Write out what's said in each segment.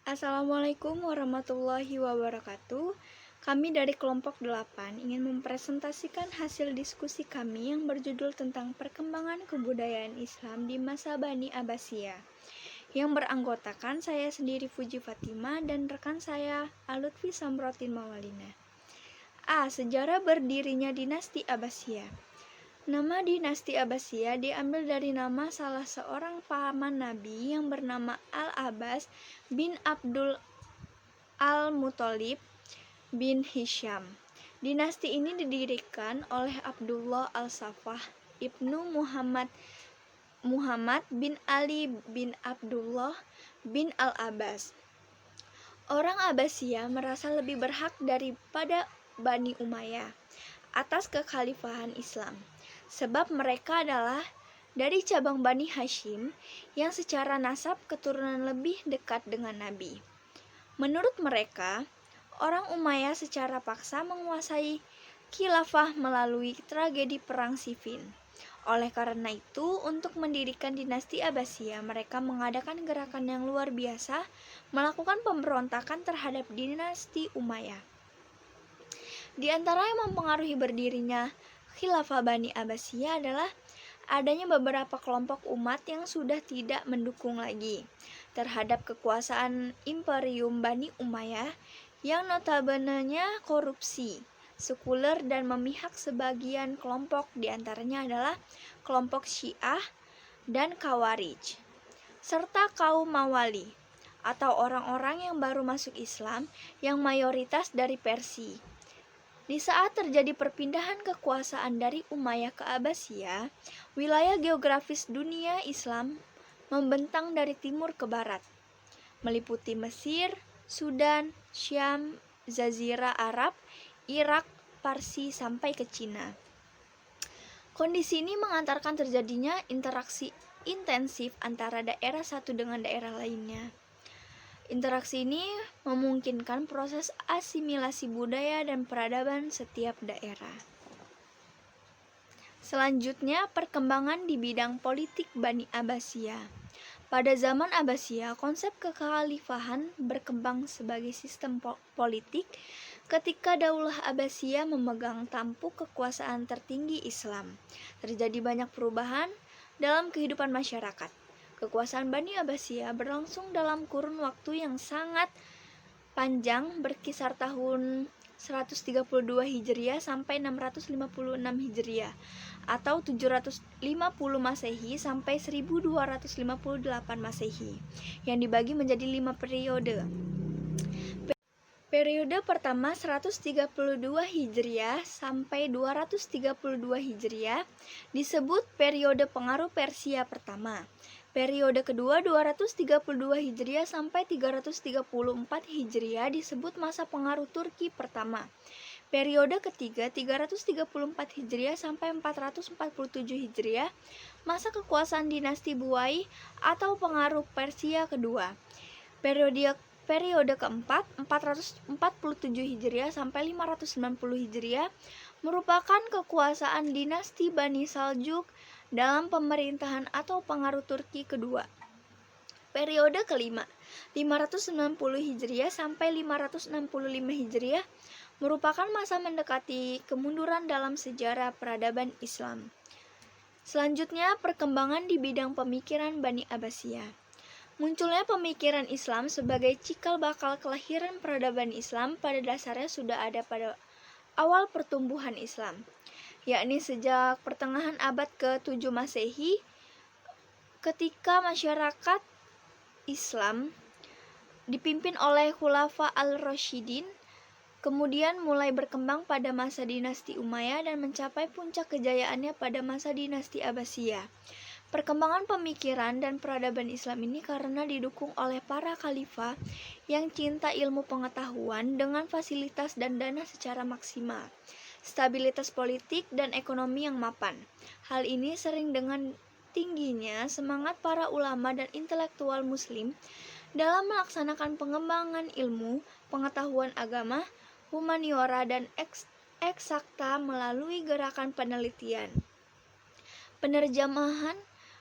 Assalamualaikum warahmatullahi wabarakatuh. Kami dari kelompok 8 ingin mempresentasikan hasil diskusi kami yang berjudul tentang perkembangan kebudayaan Islam di masa Bani Abbasiyah, yang beranggotakan saya sendiri Fuji Fatima dan rekan saya Alutfi Samrotin Mawalina. Sejarah berdirinya dinasti Abbasiyah. Nama dinasti Abbasiyah diambil dari nama salah seorang paman Nabi yang bernama Al-Abbas bin Abdul Al-Muthalib bin Hisham. Dinasti ini didirikan oleh Abdullah Al-Safah ibnu Muhammad bin Ali bin Abdullah bin Al-Abbas. Orang Abbasiyah merasa lebih berhak daripada Bani Umayyah atas kekhalifahan Islam, sebab mereka adalah dari cabang Bani Hashim yang secara nasab keturunan lebih dekat dengan Nabi. Menurut mereka, orang Umayyah secara paksa menguasai khilafah melalui tragedi Perang Siffin. Oleh karena itu, untuk mendirikan dinasti Abbasiyah, mereka mengadakan gerakan yang luar biasa, melakukan pemberontakan terhadap dinasti Umayyah. Di antara yang mempengaruhi berdirinya khilafah Bani Abbasiyah adalah adanya beberapa kelompok umat yang sudah tidak mendukung lagi terhadap kekuasaan Imperium Bani Umayyah yang notabene-nya korupsi, sekuler, dan memihak sebagian kelompok, diantaranya adalah kelompok Syiah dan Khawarij, serta kaum Mawali atau orang-orang yang baru masuk Islam yang mayoritas dari Persia. Di saat terjadi perpindahan kekuasaan dari Umayyah ke Abbasiyah, wilayah geografis dunia Islam membentang dari timur ke barat, meliputi Mesir, Sudan, Syam, Jazirah Arab, Irak, Parsi, sampai ke Cina. Kondisi ini mengantarkan terjadinya interaksi intensif antara daerah satu dengan daerah lainnya. Interaksi ini memungkinkan proses asimilasi budaya dan peradaban setiap daerah. Selanjutnya, perkembangan di bidang politik Bani Abbasiyah. Pada zaman Abbasiyah, konsep kekhalifahan berkembang sebagai sistem politik ketika Daulah Abbasiyah memegang tampuk kekuasaan tertinggi Islam. Terjadi banyak perubahan dalam kehidupan masyarakat. Kekuasaan Bani Abbasiyah berlangsung dalam kurun waktu yang sangat panjang, berkisar tahun 132 Hijriah sampai 656 Hijriah atau 750 Masehi sampai 1258 Masehi, yang dibagi menjadi 5 periode. Periode pertama 132 Hijriah sampai 232 Hijriah disebut periode pengaruh Persia pertama. Periode kedua 232 Hijriah sampai 334 Hijriah disebut masa pengaruh Turki pertama. Periode ketiga 334 Hijriah sampai 447 Hijriah, masa kekuasaan dinasti Buai atau pengaruh Persia kedua. Periode keempat 447 Hijriah sampai 590 Hijriah merupakan kekuasaan dinasti Bani Saljuk dalam pemerintahan atau pengaruh Turki kedua. Periode kelima 590 Hijriah sampai 565 Hijriah merupakan masa mendekati kemunduran dalam sejarah peradaban Islam. Selanjutnya, perkembangan di bidang pemikiran Bani Abbasiyah. Munculnya pemikiran Islam sebagai cikal bakal kelahiran peradaban Islam pada dasarnya sudah ada pada awal pertumbuhan Islam, yakni sejak pertengahan abad ke-7 Masehi, ketika masyarakat Islam dipimpin oleh Khulafa al-Rasyidin, kemudian mulai berkembang pada masa dinasti Umayyah dan mencapai puncak kejayaannya pada masa dinasti Abbasiyah. Perkembangan pemikiran dan peradaban Islam ini karena didukung oleh para khalifah yang cinta ilmu pengetahuan dengan fasilitas dan dana secara maksimal, stabilitas politik dan ekonomi yang mapan. Hal ini sering dengan tingginya semangat para ulama dan intelektual muslim dalam melaksanakan pengembangan ilmu, pengetahuan agama, humaniora, dan eksakta melalui gerakan penelitian, penerjemahan,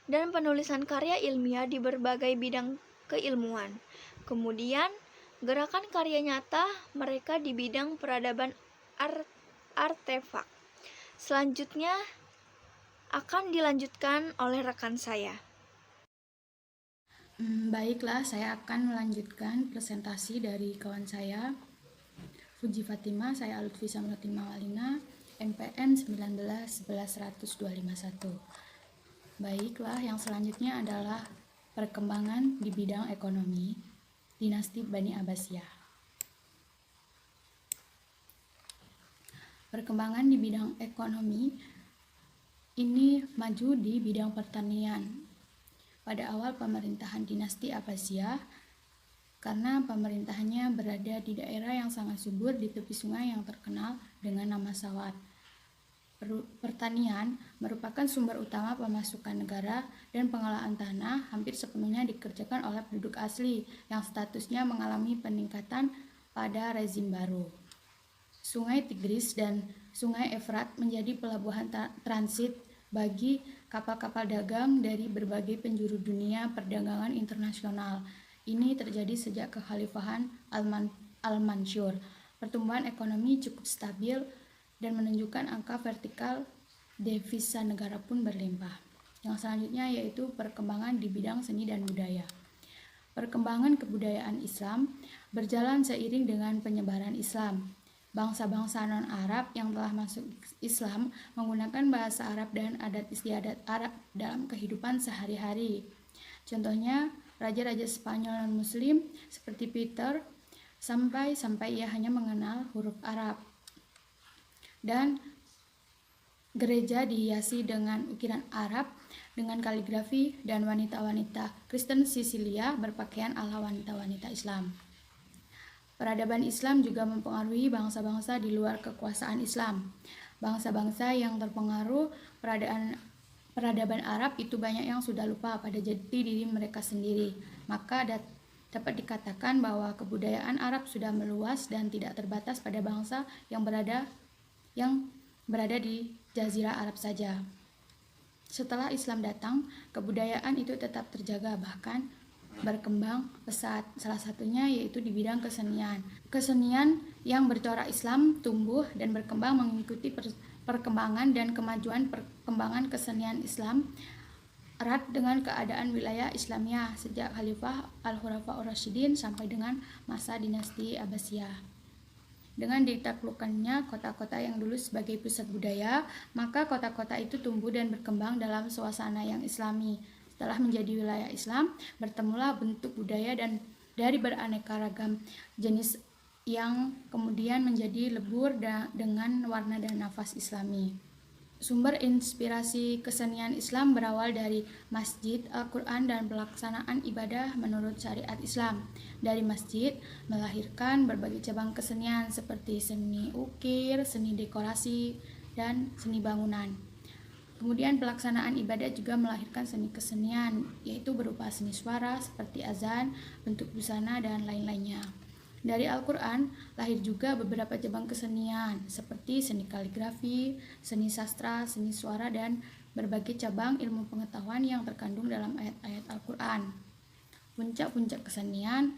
dan penulisan karya ilmiah di berbagai bidang keilmuan. Kemudian, gerakan karya nyata mereka di bidang peradaban artefak. Selanjutnya akan dilanjutkan oleh rekan saya. Baiklah, saya akan melanjutkan presentasi dari kawan saya, Fuji Fatima. Saya Lutfi Samrati Mawalina, NPM 19111021. Baiklah, yang selanjutnya adalah perkembangan di bidang ekonomi dinasti Bani Abbasiyah. Perkembangan di bidang ekonomi ini maju di bidang pertanian pada awal pemerintahan dinasti Abbasiyah, karena pemerintahannya berada di daerah yang sangat subur di tepi sungai yang terkenal dengan nama Sawat. Pertanian merupakan sumber utama pemasukan negara dan pengelolaan tanah hampir sepenuhnya dikerjakan oleh penduduk asli yang statusnya mengalami peningkatan pada rezim baru. Sungai Tigris dan Sungai Efrat menjadi pelabuhan transit bagi kapal-kapal dagang dari berbagai penjuru dunia perdagangan internasional. Ini terjadi sejak kekhalifahan Al-Mansur. Pertumbuhan ekonomi cukup stabil dan menunjukkan angka vertikal devisa negara pun berlimpah. Yang selanjutnya yaitu perkembangan di bidang seni dan budaya. Perkembangan kebudayaan Islam berjalan seiring dengan penyebaran Islam. Bangsa-bangsa non-Arab yang telah masuk Islam menggunakan bahasa Arab dan adat istiadat Arab dalam kehidupan sehari-hari. Contohnya, raja-raja Spanyol non-Muslim seperti Peter sampai ia hanya mengenal huruf Arab. Dan gereja dihiasi dengan ukiran Arab dengan kaligrafi, dan wanita-wanita Kristen Sisilia berpakaian ala wanita-wanita Islam. Peradaban Islam juga mempengaruhi bangsa-bangsa di luar kekuasaan Islam. Bangsa-bangsa yang terpengaruh peradaban Arab itu banyak yang sudah lupa pada jati diri mereka sendiri. Maka dapat dikatakan bahwa kebudayaan Arab sudah meluas dan tidak terbatas pada bangsa yang berada di Jazirah Arab saja. Setelah Islam datang, kebudayaan itu tetap terjaga, bahkan berkembang pesat. Salah satunya yaitu di bidang kesenian. Kesenian yang bercorak Islam tumbuh dan berkembang mengikuti perkembangan dan kemajuan perkembangan kesenian Islam erat dengan keadaan wilayah Islamiyah sejak Khalifah Al-Khulafaur Rasyidin sampai dengan masa dinasti Abbasiyah. Dengan ditaklukkannya kota-kota yang dulu sebagai pusat budaya, maka kota-kota itu tumbuh dan berkembang dalam suasana yang Islami. Setelah menjadi wilayah Islam, bertemulah bentuk budaya dan dari beraneka ragam jenis yang kemudian menjadi lebur dengan warna dan nafas Islami. Sumber inspirasi kesenian Islam berawal dari masjid, Al-Quran, dan pelaksanaan ibadah menurut syariat Islam. Dari masjid melahirkan berbagai cabang kesenian seperti seni ukir, seni dekorasi, dan seni bangunan. Kemudian pelaksanaan ibadah juga melahirkan seni kesenian, yaitu berupa seni suara seperti azan, bentuk busana, dan lain-lainnya. Dari Al-Quran lahir juga beberapa cabang kesenian seperti seni kaligrafi, seni sastra, seni suara, dan berbagai cabang ilmu pengetahuan yang terkandung dalam ayat-ayat Al-Quran. Puncak-puncak kesenian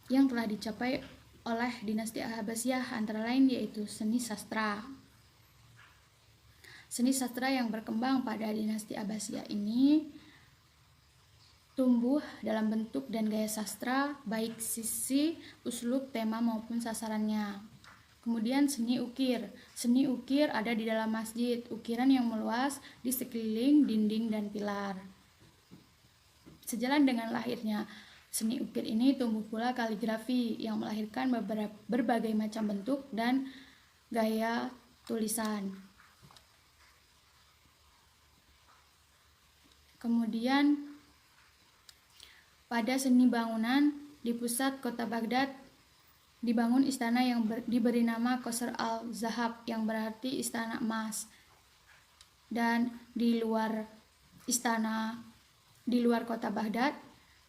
yang telah dicapai oleh dinasti Abbasiyah antara lain yaitu seni sastra. Seni sastra yang berkembang pada dinasti Abbasiyah ini tumbuh dalam bentuk dan gaya sastra, baik sisi, uslub, tema maupun sasarannya. Kemudian seni ukir. Seni ukir ada di dalam masjid, ukiran yang meluas di sekeliling dinding dan pilar. Sejalan dengan lahirnya seni ukir ini tumbuh pula kaligrafi yang melahirkan berbagai macam bentuk dan gaya tulisan. Kemudian pada seni bangunan di pusat kota Baghdad dibangun istana yang diberi nama Qasr al-Zahab yang berarti istana emas. Dan di luar kota Baghdad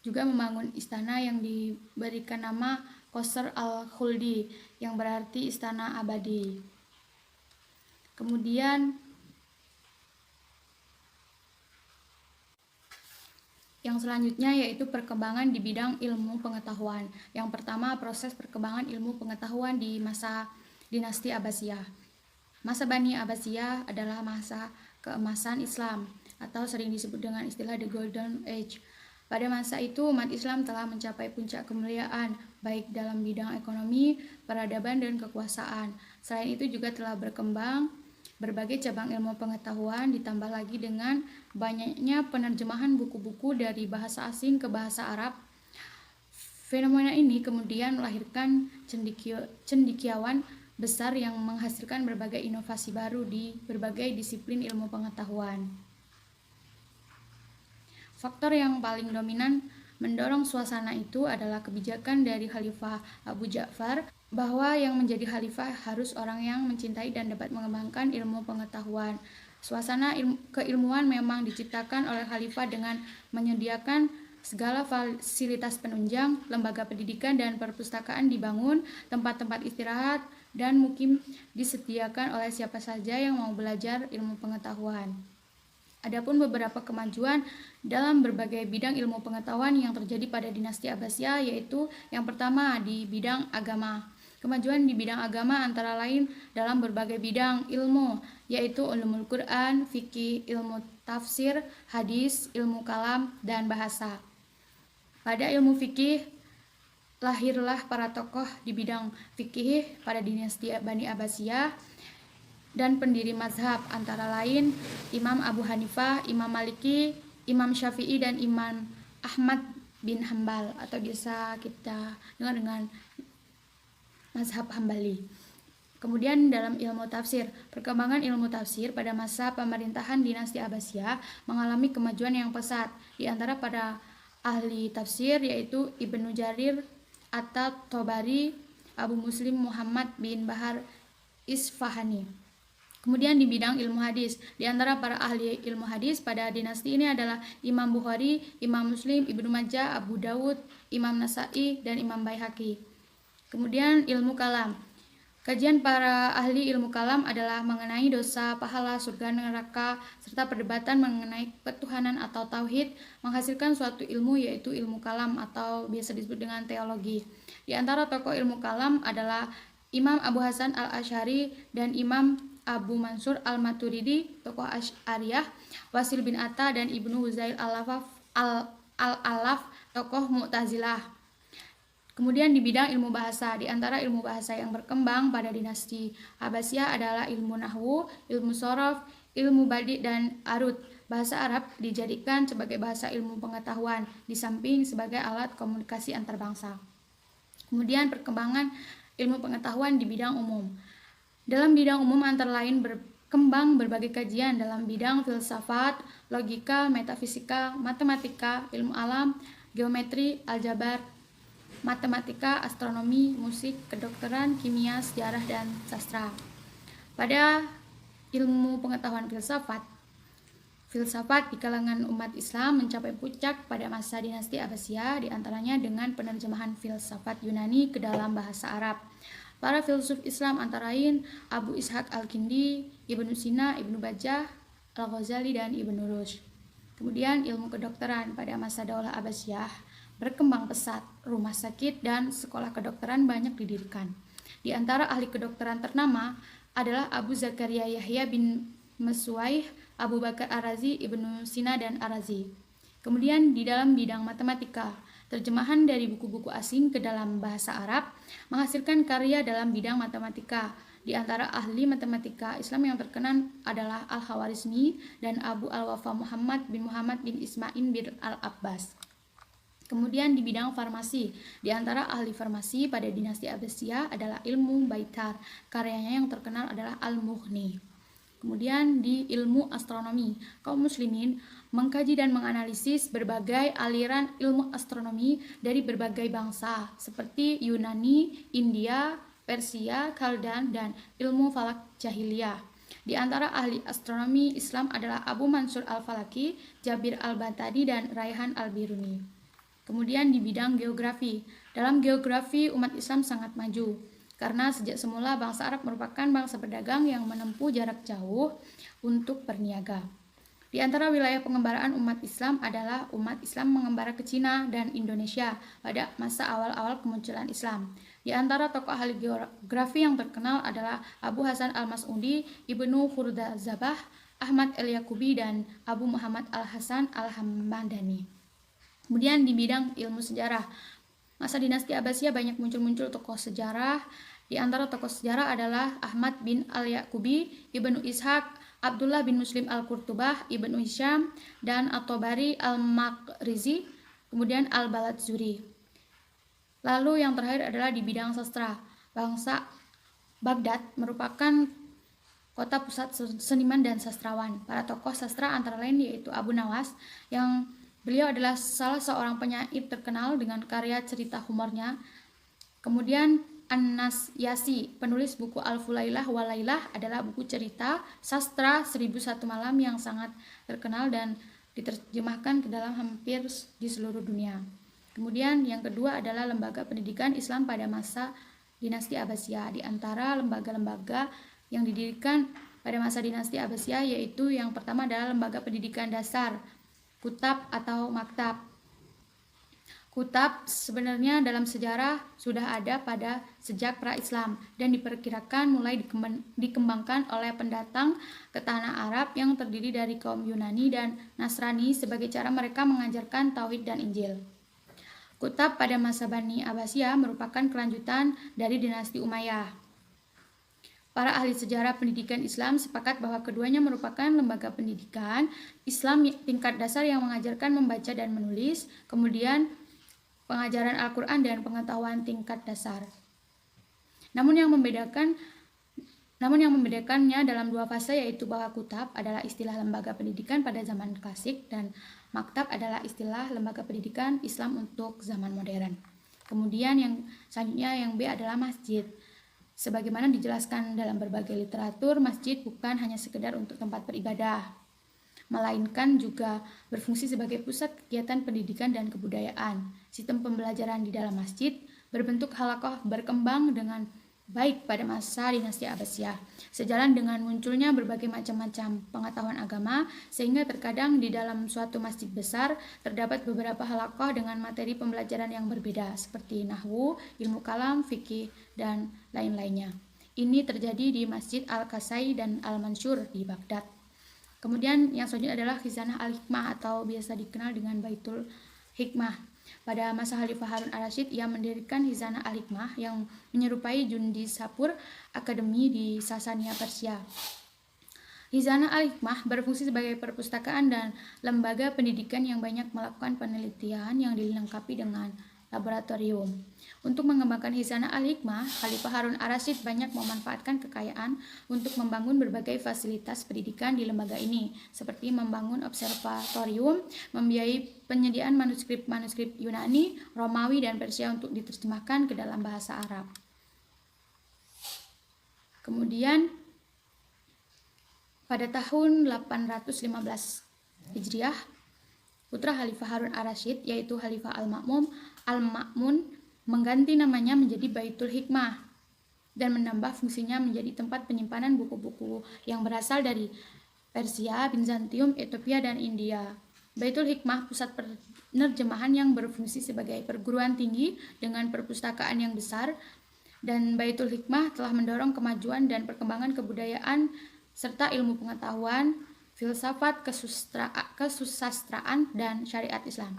juga membangun istana yang diberikan nama Qasr al-Khuldi yang berarti istana abadi. Kemudian Yang selanjutnya yaitu perkembangan di bidang ilmu pengetahuan. Yang pertama, proses perkembangan ilmu pengetahuan di masa dinasti Abbasiyah. Masa Bani Abbasiyah adalah masa keemasan Islam atau sering disebut dengan istilah The Golden Age. Pada masa itu umat Islam telah mencapai puncak kemuliaan baik dalam bidang ekonomi, peradaban, dan kekuasaan. Selain itu juga telah berkembang berbagai cabang ilmu pengetahuan, ditambah lagi dengan banyaknya penerjemahan buku-buku dari bahasa asing ke bahasa Arab. Fenomena ini kemudian melahirkan cendekiawan besar yang menghasilkan berbagai inovasi baru di berbagai disiplin ilmu pengetahuan. Faktor yang paling dominan mendorong suasana itu adalah kebijakan dari Khalifah Abu Ja'far bahwa yang menjadi khalifah harus orang yang mencintai dan dapat mengembangkan ilmu pengetahuan. Suasana keilmuan memang diciptakan oleh khalifah dengan menyediakan segala fasilitas penunjang, lembaga pendidikan dan perpustakaan dibangun, tempat-tempat istirahat dan mukim disediakan oleh siapa saja yang mau belajar ilmu pengetahuan. Adapun beberapa kemajuan dalam berbagai bidang ilmu pengetahuan yang terjadi pada dinasti Abbasiyah yaitu yang pertama di bidang agama. Kemajuan di bidang agama antara lain dalam berbagai bidang ilmu yaitu ulumul Quran, fikih, ilmu tafsir, hadis, ilmu kalam, dan bahasa. Pada ilmu fikih lahirlah para tokoh di bidang fikih pada dinasti Bani Abbasiyah dan pendiri mazhab antara lain Imam Abu Hanifah, Imam Maliki, Imam Syafi'i, dan Imam Ahmad bin Hambal atau biasa kita dengar dengan mazhab Hambali. Kemudian dalam ilmu tafsir, perkembangan ilmu tafsir pada masa pemerintahan dinasti Abbasiyah mengalami kemajuan yang pesat. Di antara para ahli tafsir yaitu Ibnu Jarir At-Tabari, Abu Muslim Muhammad bin Bahar Isfahani. Kemudian di bidang ilmu hadis, di antara para ahli ilmu hadis pada dinasti ini adalah Imam Bukhari, Imam Muslim, Ibnu Majah, Abu Dawud, Imam Nasa'i, dan Imam Baihaqi. Kemudian ilmu kalam. Kajian para ahli ilmu kalam adalah mengenai dosa, pahala, surga, neraka, serta perdebatan mengenai ketuhanan atau tauhid, menghasilkan suatu ilmu yaitu ilmu kalam atau biasa disebut dengan teologi. Di antara tokoh ilmu kalam adalah Imam Abu Hasan al-Asy'ari dan Imam Abu Mansur al-Maturidi, tokoh Asy'ariyah, Wasil bin Atta dan Ibnu Huzail al-Alaf, tokoh Mu'tazilah. Kemudian di bidang ilmu bahasa, di antara ilmu bahasa yang berkembang pada dinasti Abbasiyah adalah ilmu nahwu, ilmu sorof, ilmu badi, dan arut. Bahasa Arab dijadikan sebagai bahasa ilmu pengetahuan, di samping sebagai alat komunikasi antar bangsa. Kemudian perkembangan ilmu pengetahuan di bidang umum. Dalam bidang umum antara lain berkembang berbagai kajian dalam bidang filsafat, logika, metafisika, matematika, ilmu alam, geometri, aljabar, matematika, astronomi, musik, kedokteran, kimia, sejarah, dan sastra. Pada ilmu pengetahuan filsafat di kalangan umat Islam mencapai puncak pada masa dinasti Abbasiyah, diantaranya dengan penerjemahan filsafat Yunani ke dalam bahasa Arab. Para filsuf Islam antara lain Abu Ishaq al-Kindi, Ibnu Sina, Ibnu Bajjah, Al-Ghazali, dan Ibnu Rushd. Kemudian ilmu kedokteran pada masa Daulah Abbasiyah berkembang pesat, rumah sakit dan sekolah kedokteran banyak didirikan. Di antara ahli kedokteran ternama adalah Abu Zakaria Yahya bin Maswaih, Abu Bakar Ar-Razi, Ibnu Sina, dan Ar-Razi. Kemudian di dalam bidang matematika, terjemahan dari buku-buku asing ke dalam bahasa Arab menghasilkan karya dalam bidang matematika. Di antara ahli matematika Islam yang terkenal adalah Al-Khawarizmi dan Abu Al-Wafa Muhammad bin Ismail bin Al-Abbas. Kemudian di bidang farmasi, di antara ahli farmasi pada dinasti Abbasiyah adalah ilmu Baitar. Karyanya yang terkenal adalah Al-Mughni. Kemudian di ilmu astronomi, kaum muslimin mengkaji dan menganalisis berbagai aliran ilmu astronomi dari berbagai bangsa seperti Yunani, India, Persia, Khaldan, dan ilmu falak jahiliyah. Di antara ahli astronomi Islam adalah Abu Mansur al-Falaki, Jabir al-Batadi, dan Raihan al-Biruni. Kemudian di bidang geografi, dalam geografi umat Islam sangat maju karena sejak semula bangsa Arab merupakan bangsa pedagang yang menempuh jarak jauh untuk berniaga. Di antara wilayah pengembaraan umat Islam adalah umat Islam mengembara ke Cina dan Indonesia pada masa awal-awal kemunculan Islam. Di antara tokoh ahli geografi yang terkenal adalah Abu Hasan al-Mas'udi, Ibnu Khurdazabah, Ahmad el-Yaqubi, dan Abu Muhammad al-Hasan al-Hamdani. Kemudian di bidang ilmu sejarah, masa dinasti Abbasiyah banyak muncul tokoh sejarah. Di antara tokoh sejarah adalah Ahmad bin al-Yaqubi, Ibnu Ishaq, Abdullah bin Muslim al-Qurtubah, Ibnu Hisham, dan At-Tabari al-Maqrizi, kemudian al-Baladzuri. Lalu yang terakhir adalah di bidang sastra. Bangsa Baghdad merupakan kota pusat seniman dan sastrawan. Para tokoh sastra antara lain yaitu Abu Nawas, yang beliau adalah salah seorang penyair terkenal dengan karya cerita humornya. Kemudian An-Nas Yasi, penulis buku Al-Fulailah Walailah, adalah buku cerita sastra 1001 Malam yang sangat terkenal dan diterjemahkan ke dalam hampir di seluruh dunia. Kemudian yang kedua adalah lembaga pendidikan Islam pada masa dinasti Abbasiyah. Di antara lembaga-lembaga yang didirikan pada masa dinasti Abbasiyah yaitu yang pertama adalah lembaga pendidikan dasar, kutab atau maktab. Kutab sebenarnya dalam sejarah sudah ada pada sejak pra-Islam dan diperkirakan mulai dikembangkan oleh pendatang ke tanah Arab yang terdiri dari kaum Yunani dan Nasrani sebagai cara mereka mengajarkan Tauhid dan Injil. Kutab pada masa Bani Abbasiyah merupakan kelanjutan dari dinasti Umayyah. Para ahli sejarah pendidikan Islam sepakat bahwa keduanya merupakan lembaga pendidikan Islam tingkat dasar yang mengajarkan membaca dan menulis, kemudian pengajaran Al-Quran dan pengetahuan tingkat dasar. Namun yang membedakannya dalam dua fase yaitu bahwa kutab adalah istilah lembaga pendidikan pada zaman klasik dan maktab adalah istilah lembaga pendidikan Islam untuk zaman modern. Kemudian yang selanjutnya yang B adalah masjid. Sebagaimana dijelaskan dalam berbagai literatur, masjid bukan hanya sekedar untuk tempat beribadah, melainkan juga berfungsi sebagai pusat kegiatan pendidikan dan kebudayaan. Sistem pembelajaran di dalam masjid berbentuk halaqah berkembang dengan baik pada masa dinasti Abbasiyah. Sejalan dengan munculnya berbagai macam pengetahuan agama, sehingga terkadang di dalam suatu masjid besar terdapat beberapa halaqah dengan materi pembelajaran yang berbeda, seperti nahwu, ilmu kalam, fikih, dan lain-lainnya. Ini terjadi di Masjid Al-Kasai dan Al-Mansur di Baghdad. Kemudian yang selanjutnya adalah Khizanah Al-Hikmah atau biasa dikenal dengan Baitul Hikmah. Pada masa Khalifah Harun al-Rasyid, ia mendirikan Khizanah Al-Hikmah yang menyerupai Jundi Sapur Akademi di Sasania, Persia. Khizanah Al-Hikmah berfungsi sebagai perpustakaan dan lembaga pendidikan yang banyak melakukan penelitian yang dilengkapi dengan laboratorium. Untuk mengembangkan Khizanah Al-Hikmah, Khalifah Harun al-Rasyid banyak memanfaatkan kekayaan untuk membangun berbagai fasilitas pendidikan di lembaga ini, seperti membangun observatorium, membiayai penyediaan manuskrip Yunani, Romawi, dan Persia untuk diterjemahkan ke dalam bahasa Arab. Kemudian pada tahun 815 Hijriah, putra Khalifah Harun al-Rasyid yaitu Khalifah Al-Ma'mun mengganti namanya menjadi Baitul Hikmah dan menambah fungsinya menjadi tempat penyimpanan buku-buku yang berasal dari Persia, Bizantium, Ethiopia, dan India. Baitul Hikmah pusat penerjemahan yang berfungsi sebagai perguruan tinggi dengan perpustakaan yang besar, dan Baitul Hikmah telah mendorong kemajuan dan perkembangan kebudayaan serta ilmu pengetahuan, filsafat, kesusastraan, dan syariat Islam.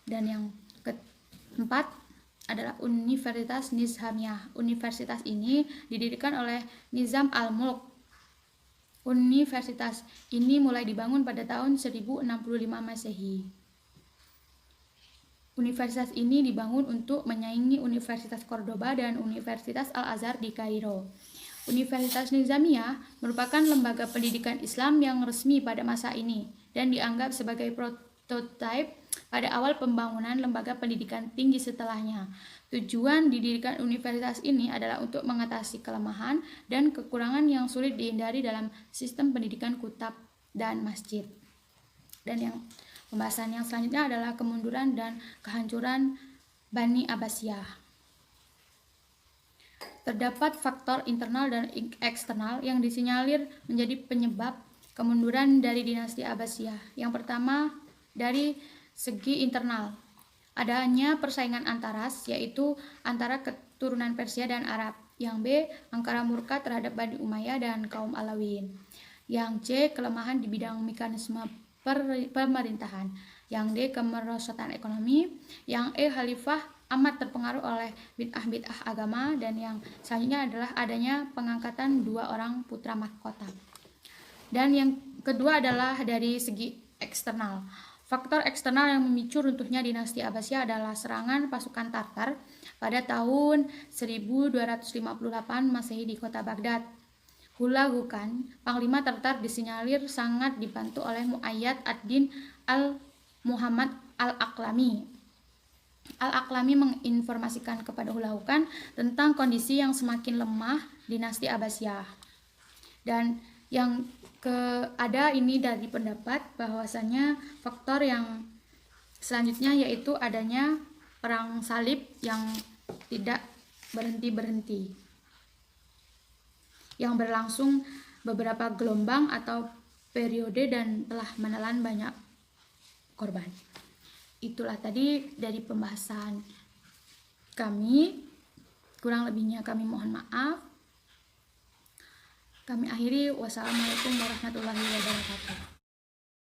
Dan yang keempat adalah Universitas Nizamiyah. Universitas ini didirikan oleh Nizam al-Mulk. Universitas ini mulai dibangun pada tahun 1065 Masehi. Universitas ini dibangun untuk menyaingi Universitas Cordoba dan Universitas Al-Azhar di Kairo. Universitas Nizamiyah merupakan lembaga pendidikan Islam yang resmi pada masa ini dan dianggap sebagai prototipe pada awal pembangunan lembaga pendidikan tinggi setelahnya. Tujuan didirikan universitas ini adalah untuk mengatasi kelemahan dan kekurangan yang sulit dihindari dalam sistem pendidikan kutab dan masjid. Dan yang pembahasan yang selanjutnya adalah kemunduran dan kehancuran Bani Abbasiyah. Terdapat faktor internal dan eksternal yang disinyalir menjadi penyebab kemunduran dari dinasti Abbasiyah. Yang pertama dari segi internal, adanya persaingan antaras, yaitu antara keturunan Persia dan Arab. Yang B, angkara murka terhadap Bani Umayyah dan kaum Alawiyyin. Yang C, kelemahan di bidang mekanisme pemerintahan. Yang D, kemerosotan ekonomi. Yang E, khalifah amat terpengaruh oleh bid'ah-bid'ah agama. Dan yang selanjutnya adalah adanya pengangkatan 2 orang putra mahkota. Dan yang kedua adalah dari segi eksternal. Faktor eksternal yang memicu runtuhnya dinasti Abbasiyah adalah serangan pasukan Tartar pada tahun 1258 Masehi di kota Baghdad. Hula Gukan, Panglima Tartar disinyalir sangat dibantu oleh Muayyad ad-Din al-Muhammad al-Aqlami. Al-Aqlami menginformasikan kepada Hula Gukan tentang kondisi yang semakin lemah dinasti Abbasiyah. Dan yang ada ini dari pendapat bahwasannya faktor yang selanjutnya yaitu adanya perang salib yang tidak berhenti-berhenti, yang berlangsung beberapa gelombang atau periode dan telah menelan banyak korban. Itulah tadi dari pembahasan kami, kurang lebihnya kami mohon maaf. Kami akhiri, wassalamualaikum warahmatullahi wabarakatuh.